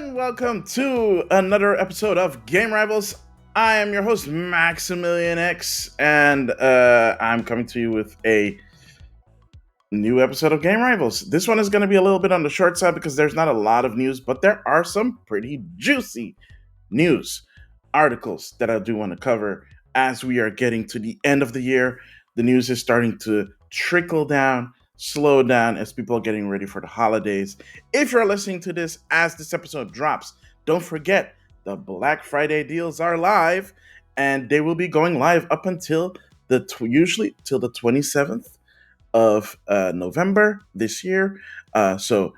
and welcome to another episode of Game Rivals. I am your host, Maximilian X, and I'm coming to you with a new episode of Game Rivals. This one is going to be a little bit on the short side because there's not a lot of news, but there are some pretty juicy news articles that I do want to cover as we are getting to the end of the year. The news is starting to trickle down, slow down as people are getting ready for the holidays. If you're listening to this as this episode drops, don't forget the Black Friday deals are live and they will be going live up until usually till the 27th of November this year. So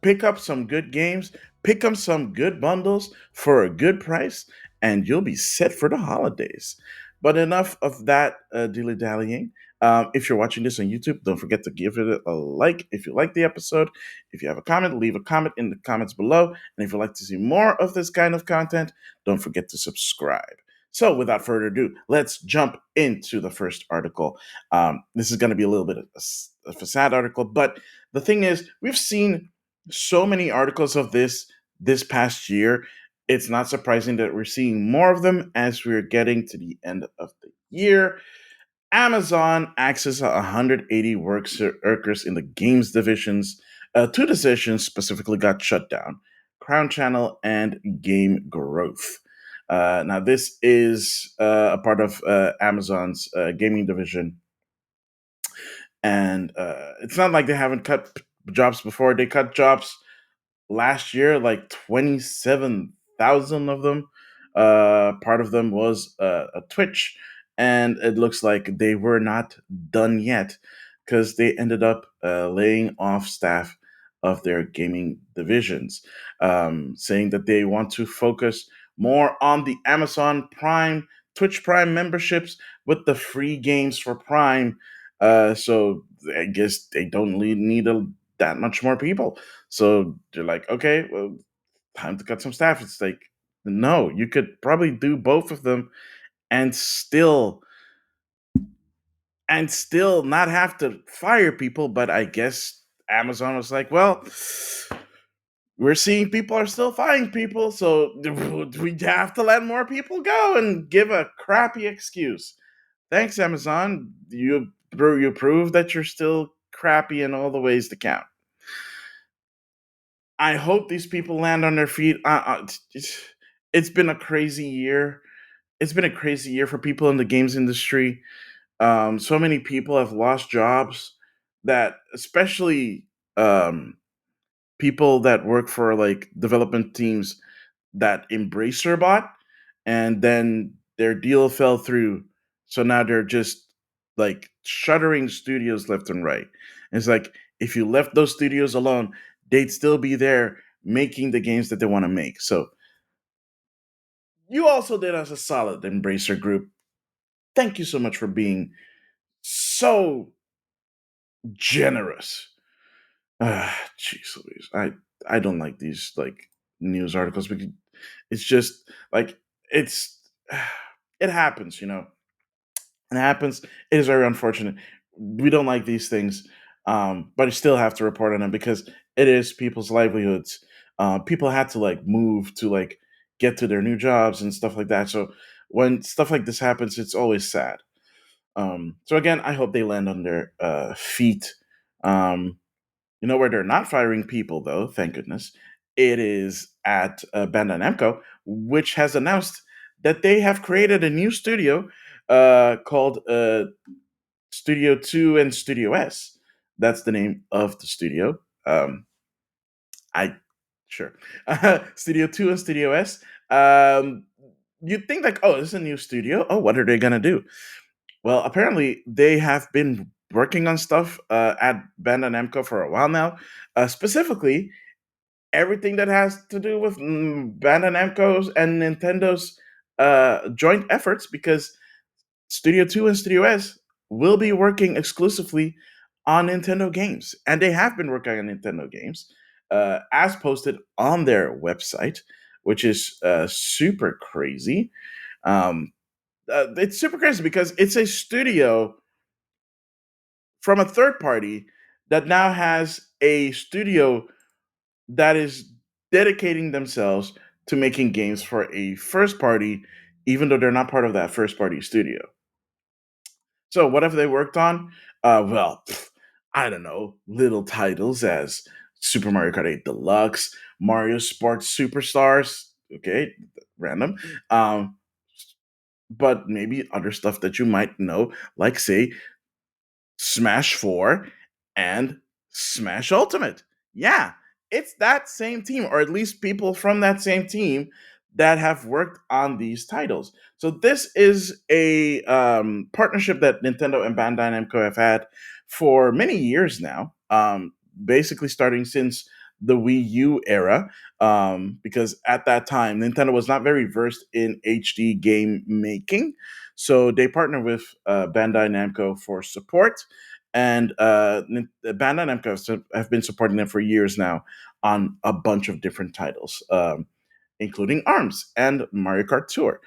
pick up some good games, pick up some good bundles for a good price, and you'll be set for the holidays. But enough of that dilly dallying. If you're watching this on YouTube, don't forget to give it a like if you like the episode. If you have a comment, leave a comment in the comments below. And if you'd like to see more of this kind of content, don't forget to subscribe. So, without further ado, let's jump into the first article. This is going to be a little bit of a sad article, but the thing is, we've seen so many articles of this past year. It's not surprising that we're seeing more of them as we're getting to the end of the year. Amazon axes 180 workers in the games divisions. Two divisions specifically got shut down: Crown Channel and Game Growth. Now, this is a part of Amazon's gaming division, and it's not like they haven't cut jobs before. They cut jobs last year, like 27,000 of them. Part of them was a Twitch, and it looks like they were not done yet because they ended up laying off staff of their gaming divisions, saying that they want to focus more on the Amazon Prime, Twitch Prime memberships with the free games for Prime. So I guess they don't need that much more people. So they're like, okay, well, time to cut some staff. It's like, no, you could probably do both of them and still not have to fire people. But I guess Amazon was like, well, we're seeing people are still firing people, so we have to let more people go and give a crappy excuse. Thanks, Amazon. You prove that you're still crappy in all the ways to count. I hope these people land on their feet. It's been a crazy year. It's been a crazy year for people in the games industry. So many people have lost jobs. That especially people that work for like development teams that Embracer bought, and then their deal fell through. So now they're just like shuttering studios left and right. And it's like if you left those studios alone, they'd still be there making the games that they want to make. So you also did us a solid, Embracer Group. Thank you so much for being so generous. Jeez Louise. I don't like these like news articles because it's just like it's it happens, you know. It happens. It is very unfortunate. We don't like these things, but I still have to report on them because it is people's livelihoods. People had to like move to like get to their new jobs and stuff like that. So when stuff like this happens, it's always sad. So again, I hope they land on their feet. Um, you know where they're not firing people, though, thank goodness? It is at Bandai Namco, which has announced that they have created a new studio called Studio 2 and Studio S. That's the name of the studio. I Sure. Studio 2 and Studio S. You'd think like, oh, this is a new studio. Oh, what are they gonna do? Well, apparently they have been working on stuff at Bandai Namco for a while now. Specifically, everything that has to do with Bandai Namco's and Nintendo's joint efforts, because Studio 2 and Studio S will be working exclusively on Nintendo games, and they have been working on Nintendo games, as posted on their website, which is super crazy. Um, it's super crazy because it's a studio from a third party that now has a studio that is dedicating themselves to making games for a first party, even though they're not part of that first party studio. So, what have they worked on? I don't know, little titles as Super Mario Kart 8 Deluxe, Mario Sports Superstars. Okay, random. Um, but maybe other stuff that you might know, like say Smash 4 and Smash Ultimate. Yeah, it's that same team, or at least people from that same team that have worked on these titles. So this is a partnership that Nintendo and Bandai Namco have had for many years now. Basically, starting since the Wii U era, because at that time Nintendo was not very versed in HD game making, so they partnered with Bandai Namco for support, and Bandai Namco have been supporting them for years now on a bunch of different titles, including ARMS and Mario Kart Tour.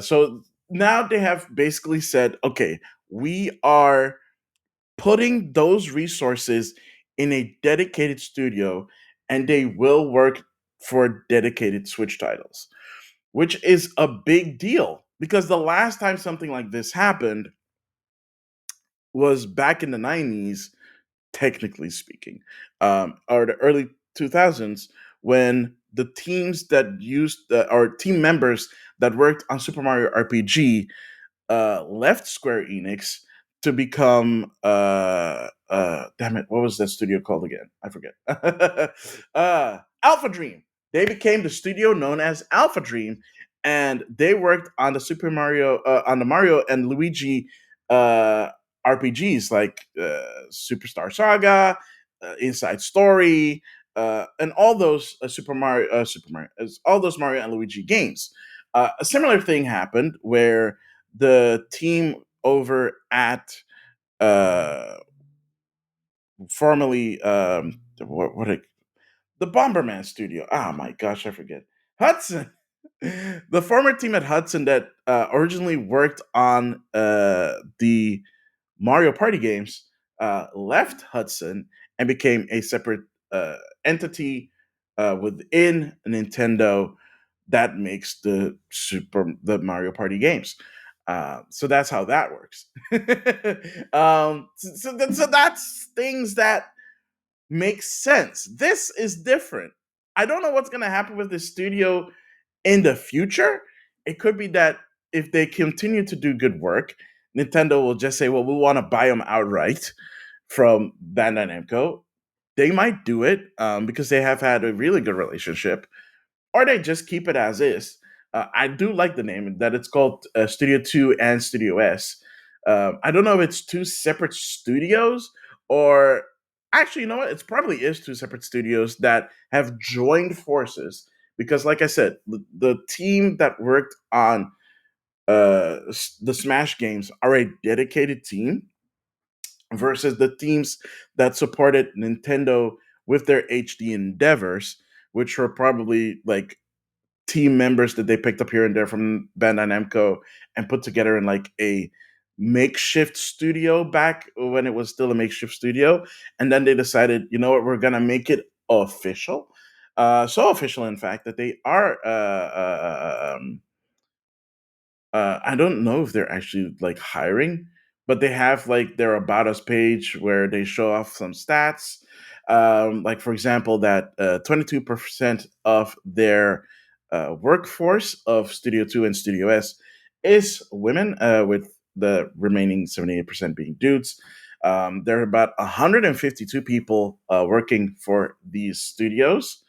So now they have basically said, okay, we are putting those resources in a dedicated studio, and they will work for dedicated Switch titles, which is a big deal because the last time something like this happened was back in the 90s, technically speaking, or the early 2000s, when the teams that used, or team members that worked on Super Mario RPG left Square Enix to become damn it, what was that studio called again? I forget. Alpha Dream. They became the studio known as Alpha Dream, and they worked on the Super Mario, on the Mario and Luigi uh, RPGs like Superstar Saga, Inside Story, and all those Super Mario, all those Mario and Luigi games. A similar thing happened where the team over at uh formerly the Bomberman studio. Oh my gosh, I forget. Hudson. The former team at Hudson that originally worked on the Mario Party games left Hudson and became a separate entity within Nintendo that makes the Mario Party games. So that's how that works. So that's things that make sense. This is different. I don't know what's going to happen with this studio in the future. It could be that if they continue to do good work, Nintendo will just say, well, we want to buy them outright from Bandai Namco. They might do it because they have had a really good relationship, or they just keep it as is. I do like the name that it's called Studio 2 and Studio S. I don't know if it's two separate studios, or actually, you know what? It probably is two separate studios that have joined forces because, like I said, the team that worked on the Smash games are a dedicated team versus the teams that supported Nintendo with their HD endeavors, which were probably like team members that they picked up here and there from Bandai Namco and put together in like a makeshift studio back when it was still a makeshift studio. And then they decided, you know what, we're gonna make it official. So official, in fact, that they are I don't know if they're actually like hiring, but they have like their about us page where they show off some stats. Like for example, that 22% of their workforce of Studio Two and Studio S is women, with the remaining 78% being dudes. There are about 152 people working for these studios,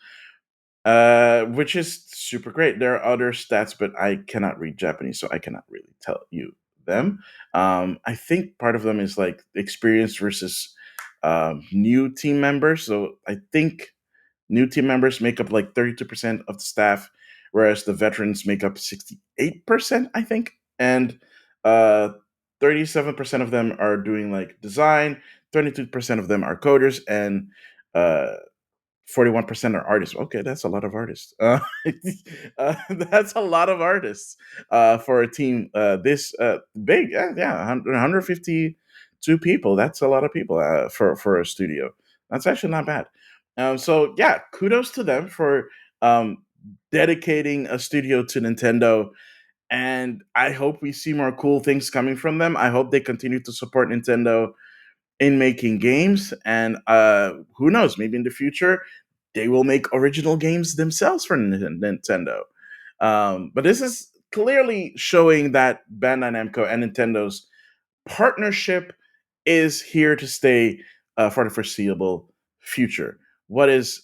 which is super great. There are other stats, but I cannot read Japanese, so I cannot really tell you them. I think part of them is like experience versus new team members. So I think new team members make up like 32% of the staff, whereas the veterans make up 68%, I think. And uh, 37% of them are doing like design, 22% of them are coders, and uh, 41% are artists. Okay, that's a lot of artists. That's a lot of artists for a team this big. Yeah, 152 people. That's a lot of people for a studio. That's actually not bad. So yeah, kudos to them for um, dedicating a studio to Nintendo, and I hope we see more cool things coming from them. I hope they continue to support Nintendo in making games, and who knows, maybe in the future they will make original games themselves for Nintendo. But this is clearly showing that Bandai Namco and Nintendo's partnership is here to stay for the foreseeable future. What is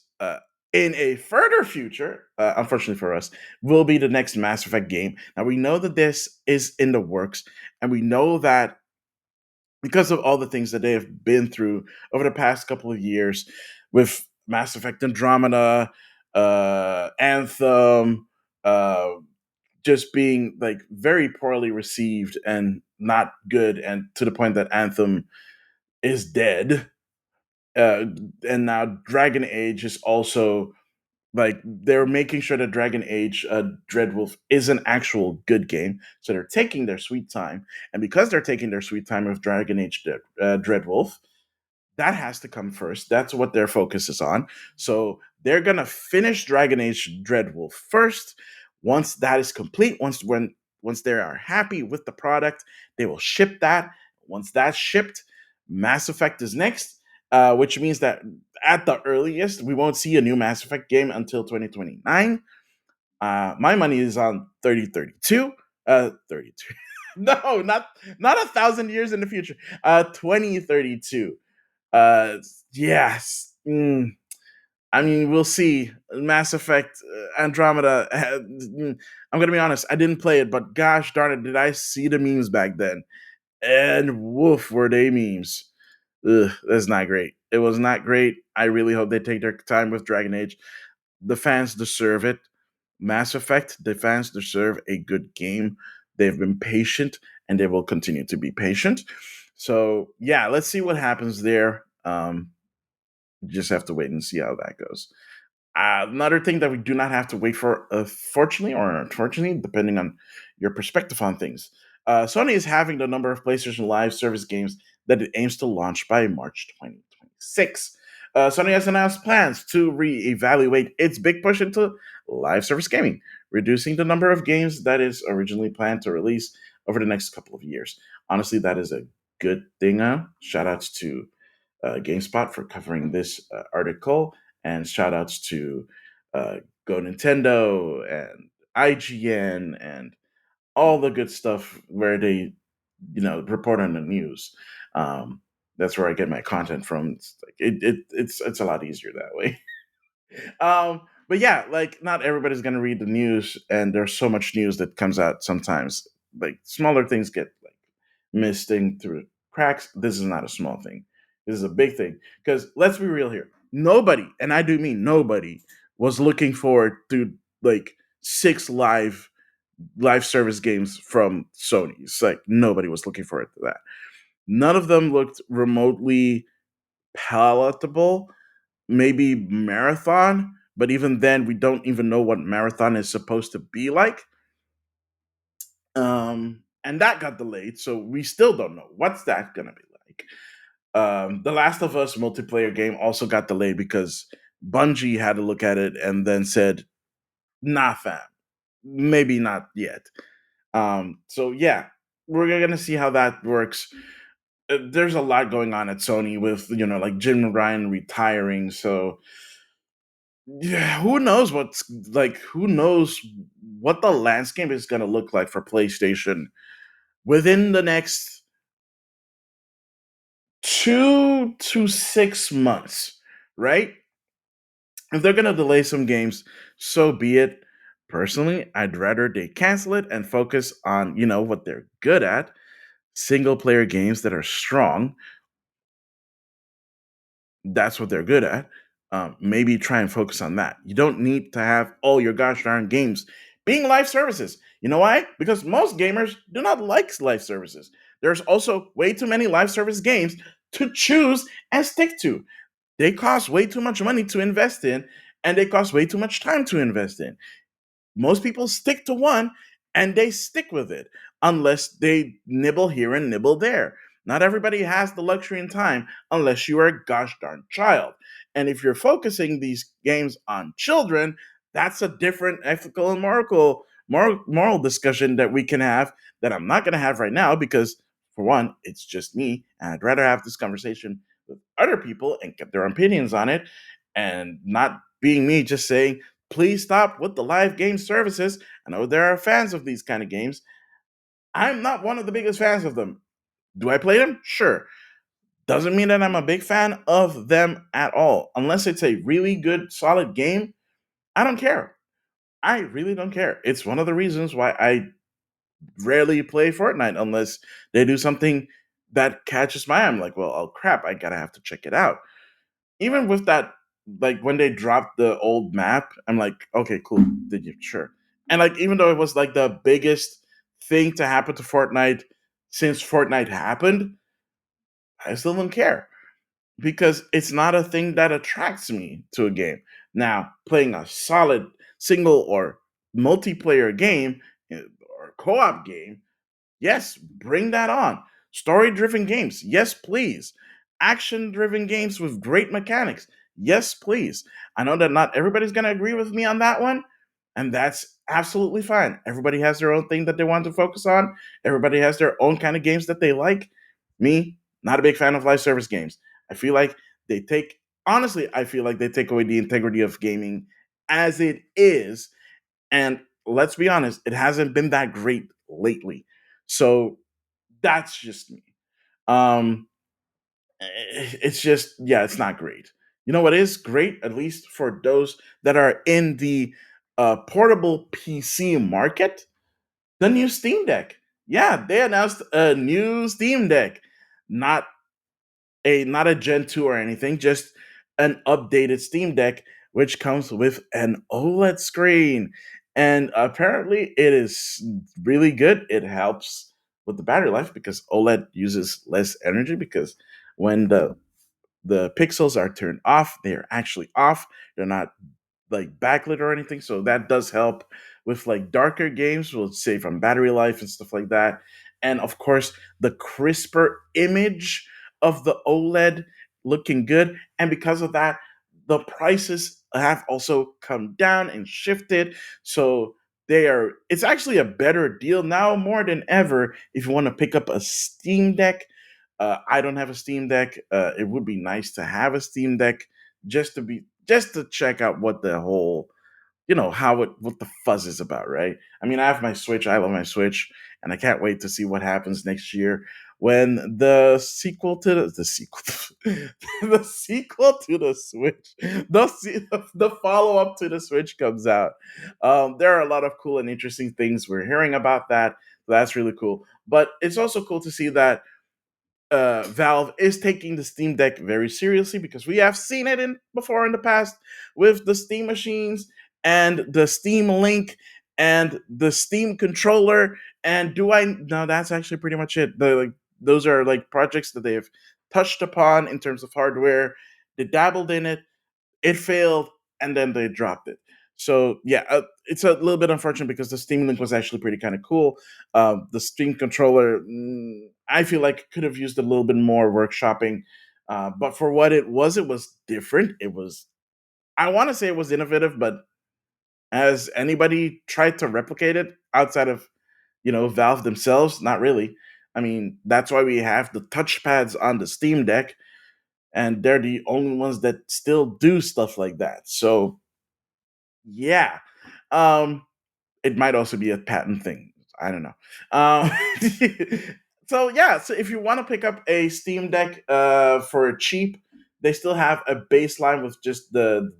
in a further future, unfortunately for us, will be the next Mass Effect game. Now we know that this is in the works, and we know that because of all the things that they have been through over the past couple of years with Mass Effect Andromeda, Anthem, uh, just being like very poorly received and not good, and to the point that Anthem is dead. Uh, and now Dragon Age is also like they're making sure that Dragon Age Dreadwolf is an actual good game. So they're taking their sweet time, and because they're taking their sweet time with Dragon Age Dreadwolf, that has to come first. That's what their focus is on. So they're gonna finish Dragon Age Dreadwolf first. Once that is complete, once they are happy with the product, they will ship that. Once that's shipped, Mass Effect is next, which means that at the earliest, we won't see a new Mass Effect game until 2029. My money is on 3032. 32. No, not 1,000 years in the future. 2032. Uh, yes. I mean, we'll see. Mass Effect Andromeda. I'm gonna be honest. I didn't play it, but gosh darn it, did I see the memes back then? And woof, were they memes? Ugh, that's not great. It was not great. I really hope they take their time with Dragon Age. The fans deserve it. Mass Effect, the fans deserve a good game. They've been patient, and they will continue to be patient. So yeah, let's see what happens there. Just have to wait and see how that goes. Another thing that we do not have to wait for, fortunately or unfortunately, depending on your perspective on things, Sony is having the number of PlayStation Live service games that it aims to launch by March 2026. Sony has announced plans to reevaluate its big push into live service gaming, reducing the number of games that is originally planned to release over the next couple of years. Honestly, that is a good thing. Shout outs to GameSpot for covering this article, and shout outs to uh, Go Nintendo and IGN and all the good stuff where they, report on the news. Um, that's where I get my content from. It's a lot easier that way. But yeah, like not everybody's gonna read the news, and there's so much news that comes out sometimes. Like smaller things get like misting through the cracks. This is not a small thing. This is a big thing. Because let's be real here. Nobody, and I do mean nobody, was looking forward to like six live service games from Sony. It's like nobody was looking forward to that. None of them looked remotely palatable. Maybe Marathon, but even then, we don't even know what Marathon is supposed to be like. And that got delayed, so we still don't know what's that gonna be like. The Last of Us multiplayer game also got delayed because Bungie had to look at it and then said, "Nah, fam, maybe not yet." So yeah, we're gonna see how that works. There's a lot going on at Sony with like Jim Ryan retiring, so yeah, who knows who knows what the landscape is gonna look like for PlayStation within the next 2 to 6 months, right? If they're gonna delay some games, so be it. Personally, I'd rather they cancel it and focus on what they're good at, single player games that are strong. That's what they're good at. Maybe try and focus on that. You don't need to have all your gosh darn games being live services. You know why? Because most gamers do not like live services. There's also way too many live service games to choose and stick to. They cost way too much money to invest in, and they cost way too much time to invest in. Most people stick to one and they stick with it unless they nibble here and nibble there. Not everybody has the luxury and time unless you are a gosh darn child. And if you're focusing these games on children, that's a different ethical and moral discussion that we can have that I'm not going to have right now because, for one, it's just me, and I'd rather have this conversation with other people and get their opinions on it, and not being me just saying, please stop with the live game services. I know there are fans of these kind of games. I'm not one of the biggest fans of them. Do I play them? Sure. Doesn't mean that I'm a big fan of them at all. Unless it's a really good, solid game, I don't care. I really don't care. It's one of the reasons why I rarely play Fortnite unless they do something that catches my eye. I'm like, well, oh crap, I gotta have to check it out. Even with that, like when they dropped the old map, I'm like, okay, cool. Did you? Sure. And like, even though it was like the biggest thing to happen to Fortnite since Fortnite happened, I still don't care because it's not a thing that attracts me to a game. Now, playing a solid single or multiplayer game or co-op game, yes, bring that on. Story driven games, yes, please. Action driven games with great mechanics, yes, please. I know that not everybody's going to agree with me on that one, and that's absolutely fine. Everybody has their own thing that they want to focus on, everybody has their own kind of games that they like. Me, not a big fan of live service games. I feel like they take, honestly, I feel like they take away the integrity of gaming as it is, and let's be honest, it hasn't been that great lately. So that's just me. Um, it's just, yeah, it's not great. You know what is great, at least for those that are in the portable PC market? The new Steam Deck. Yeah, they announced a new Steam Deck. Not not a Gen 2 or anything, just an updated Steam Deck, which comes with an OLED screen. And apparently, it is really good. It helps with the battery life because OLED uses less energy because when the pixels are turned off, they are actually off. They're not like backlit or anything. So that does help with like darker games, we'll say from battery life and stuff like that. And of course, the crisper image of the OLED looking good. And because of that, the prices have also come down and shifted. So it's actually a better deal now more than ever if you want to pick up a Steam Deck. I don't have a Steam Deck. It would be nice to have a Steam Deck just to check out what the whole how it what the fuzz is about, right? I mean, I have my Switch. I love my Switch, and I can't wait to see what happens next year when the sequel the sequel to the Switch the follow up to the Switch comes out. There are a lot of cool and interesting things we're hearing about that. That's really cool, but it's also cool to see that Valve is taking the Steam Deck very seriously because we have seen it in before in the past with the Steam machines and the Steam Link and the Steam controller. And do I? No, that's actually pretty much it. Those are like projects that they've touched upon in terms of hardware. They dabbled in it, it failed, and then they dropped it. So yeah, it's a little bit unfortunate because the Steam Link was actually pretty kind of cool. The Steam controller, I feel like could have used a little bit more workshopping, but for what it was different. It was, I want to say it was innovative, but has anybody tried to replicate it outside of Valve themselves? Not really. I mean, that's why we have the touchpads on the Steam Deck, and they're the only ones that still do stuff like that. So yeah, um, it might also be a patent thing. I don't know. Um, so yeah, so if you want to pick up a Steam Deck for cheap, they still have a baseline with just the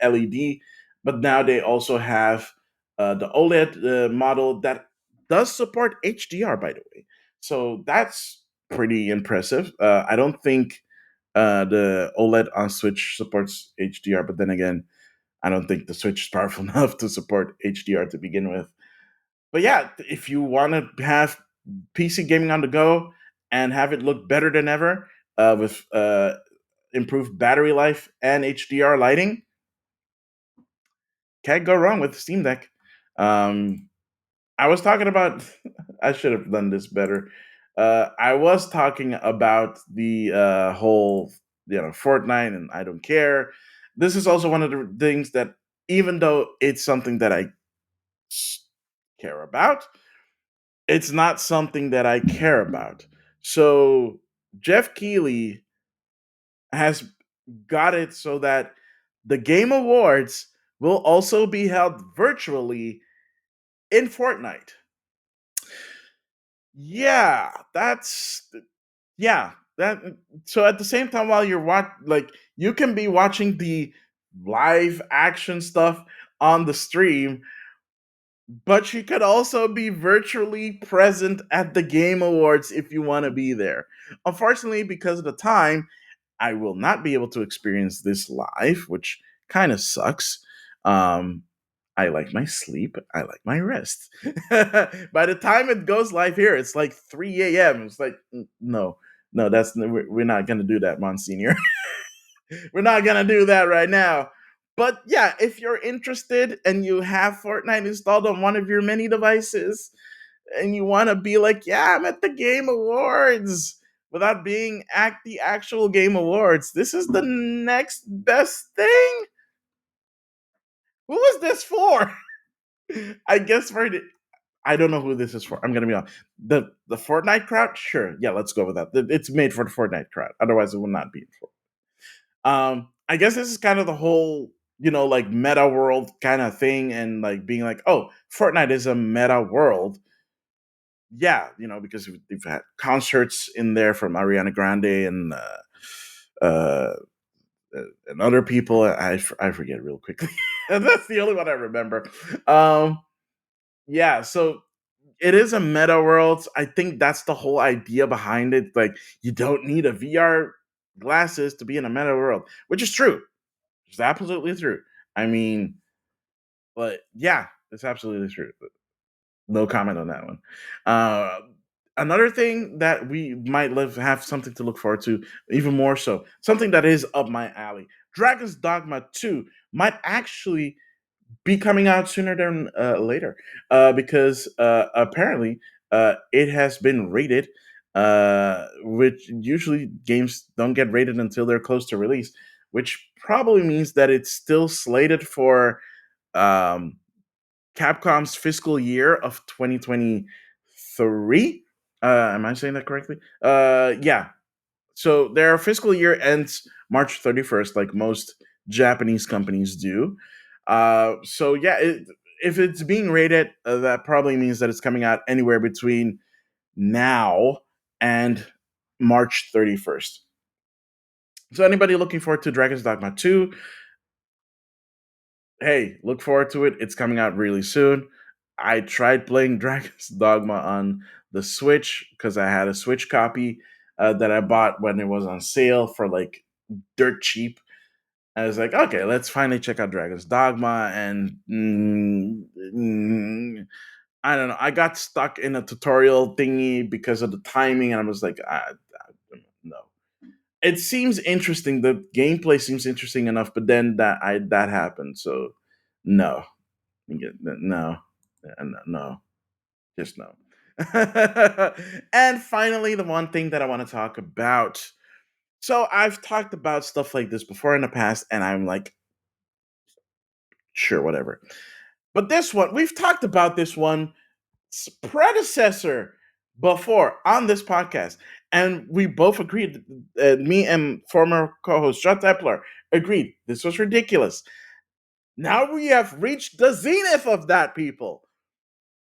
LED, but now they also have the OLED model that does support HDR, by the way. So that's pretty impressive. I don't think the OLED on Switch supports HDR, but then again, I don't think the Switch is powerful enough to support HDR to begin with. But yeah, if you want to have PC gaming on the go and have it look better than ever with improved battery life and HDR lighting, can't go wrong with the Steam Deck. I was talking about, I should have done this better. I was talking about the whole, Fortnite, and I don't care. This is also one of the things that, even though it's something that I care about, it's not something that I care about. So Jeff Keighley has got it so that the Game Awards will also be held virtually in Fortnite. Yeah, that's yeah. That so at the same time, while you're like, you can be watching the live action stuff on the stream, but you could also be virtually present at the Game Awards if you want to be there. Unfortunately, because of the time, I will not be able to experience this live, which kind of sucks. Um, I like my sleep. I like my rest. By the time it goes live here, it's like 3 a.m. It's like, no, no, we're not gonna do that, Monsignor. We're not gonna do that right now. But yeah, if you're interested and you have Fortnite installed on one of your many devices, and you want to be like, yeah, I'm at the Game Awards without being at the actual Game Awards, this is the next best thing. Who is this for? I guess for the, I don't know who this is for. I'm gonna be honest. The Fortnite crowd, sure, yeah, let's go with that. It's made for the Fortnite crowd. Otherwise, it will not be for. I guess this is kind of the whole, like meta world kind of thing, and like being like, oh, Fortnite is a meta world. Yeah, because we've had concerts in there from Ariana Grande uh, and other people. I forget real quickly. That's the only one I remember. Um, yeah, so it is a meta world. I think that's the whole idea behind it. Like, you don't need a VR glasses to be in a meta world, which is true. It's absolutely true. I mean, but yeah, it's absolutely true. No comment on that one. Uh, Another thing that we might have something to look forward to, even more so, something that is up my alley. Dragon's Dogma 2 might actually be coming out sooner than later, because apparently it has been rated, which usually games don't get rated until they're close to release, which probably means that it's still slated for um, Capcom's fiscal year of 2023. Am I saying that correctly? Yeah. So their fiscal year ends March 31st, like most Japanese companies do. So yeah, if it's being rated, that probably means that it's coming out anywhere between now and March 31st. So anybody looking forward to Dragon's Dogma 2, hey, look forward to it. It's coming out really soon. I tried playing Dragon's Dogma on the Switch because I had a Switch copy that I bought when it was on sale for like dirt cheap. I was like, okay, let's finally check out Dragon's Dogma. And I don't know. I got stuck in a tutorial thingy because of the timing. And I was like, no. It seems interesting. The gameplay seems interesting enough, but then that happened. So no, no, no, just no. And finally, the one thing that I want to talk about. So I've talked about stuff like this before in the past, and I'm like, sure, whatever. But this one, we've talked about this one predecessor before on this podcast, and we both agreed. Me and former co-host John Tepler agreed this was ridiculous. Now we have reached the zenith of that, people.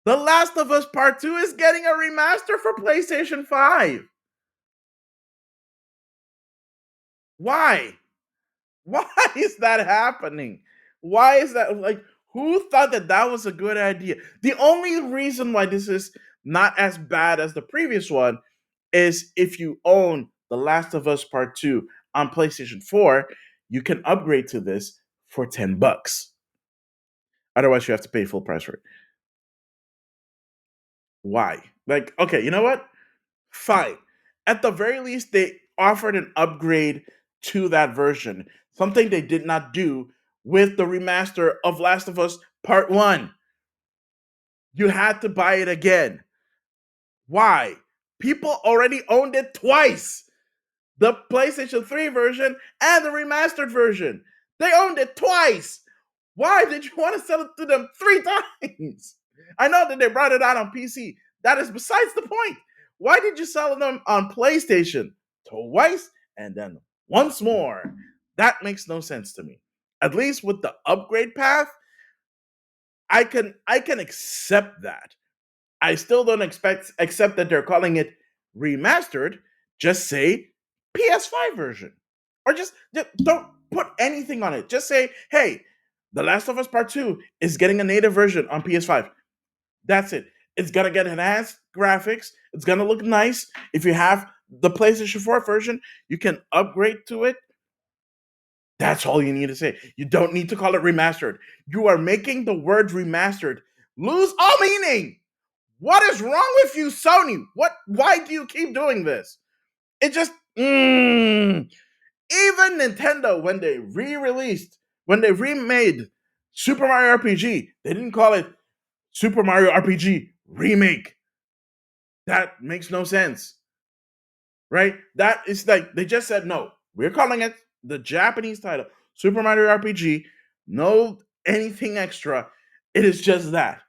The Last of Us Part 2 is getting a remaster for PlayStation 5. Why? Why is that happening? Why is that, like, who thought that that was a good idea? The only reason why this is not as bad as the previous one is if you own The Last of Us Part 2 on PlayStation 4, you can upgrade to this for $10. Otherwise, you have to pay full price for it. Why? Like, okay, you know what? Fine. At the very least, they offered an upgrade to that version, something they did not do with the remaster of Last of Us Part 1. You had to buy it again. Why? People already owned it twice. The PlayStation 3 version and the remastered version. They owned it twice. Why did you want to sell it to them 3 times? I know that they brought it out on PC. That is besides the point. Why did you sell them on PlayStation twice and then once more? That makes no sense to me. At least with the upgrade path, I can accept that. I still don't accept that they're calling it remastered. Just say PS5 version. Or just don't put anything on it. Just say, hey, The Last of Us Part 2 is getting a native version on PS5. That's it. It's gonna get enhanced graphics. It's gonna look nice. If you have the PlayStation 4 version, you can upgrade to it. That's all you need to say. You don't need to call it remastered. You are making the word remastered lose all meaning. What is wrong with you, Sony? Why do you keep doing this? It just even Nintendo, when they remade Super Mario RPG, they didn't call it Super Mario RPG Remake. That makes no sense, right? That is like they just said no. We're calling it the Japanese title, Super Mario RPG. No anything extra. It is just that.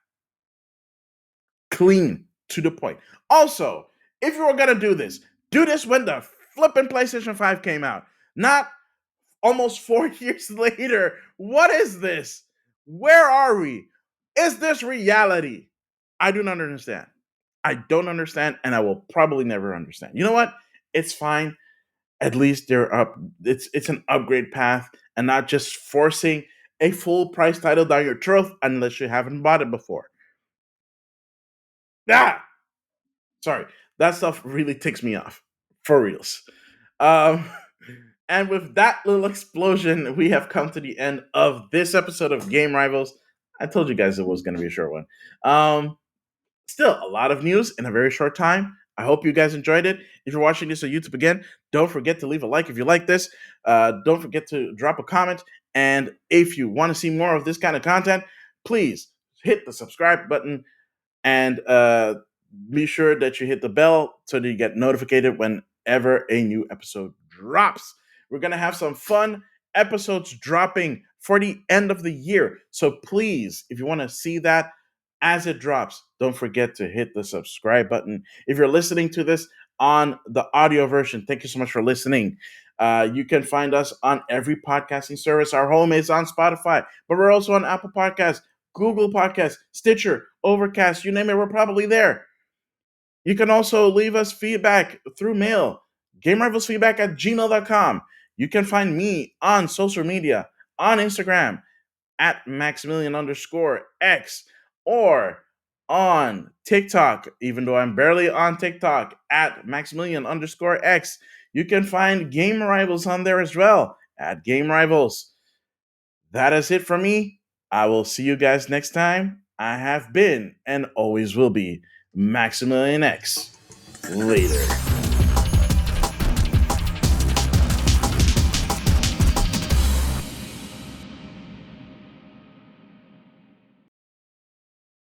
Clean to the point. Also, if you were gonna do this when the flipping PlayStation 5 came out, not almost 4 years later. What is this? Where are we? Is this reality? I do not understand. I don't understand, and I will probably never understand. You know what? It's fine. At least they're up. It's an upgrade path, and not just forcing a full price title down your throat unless you haven't bought it before. Ah, sorry, that stuff really ticks me off for reals. Um, and with that little explosion, we have come to the end of this episode of Game Rivals. I told you guys it was going to be a short one. Still, a lot of news in a very short time. I hope you guys enjoyed it. If you're watching this on YouTube again, don't forget to leave a like if you like this. Don't forget to drop a comment. And if you want to see more of this kind of content, please hit the subscribe button and be sure that you hit the bell so that you get notified whenever a new episode drops. We're going to have some fun episodes dropping for the end of the year. So please, if you want to see that as it drops, don't forget to hit the subscribe button. If you're listening to this on the audio version, thank you so much for listening. You can find us on every podcasting service. Our home is on Spotify, but we're also on Apple Podcasts, Google Podcasts, Stitcher, Overcast, you name it, we're probably there. You can also leave us feedback through mail, GameRivalsFeedback at gmail.com. You can find me on social media, on Instagram, at Maximilian_X, or on TikTok, even though I'm barely on TikTok, at Maximilian_X. You can find Game Rivals on there as well, at Game Rivals. That is it for me. I will see you guys next time. I have been and always will be Maximilian X. Later.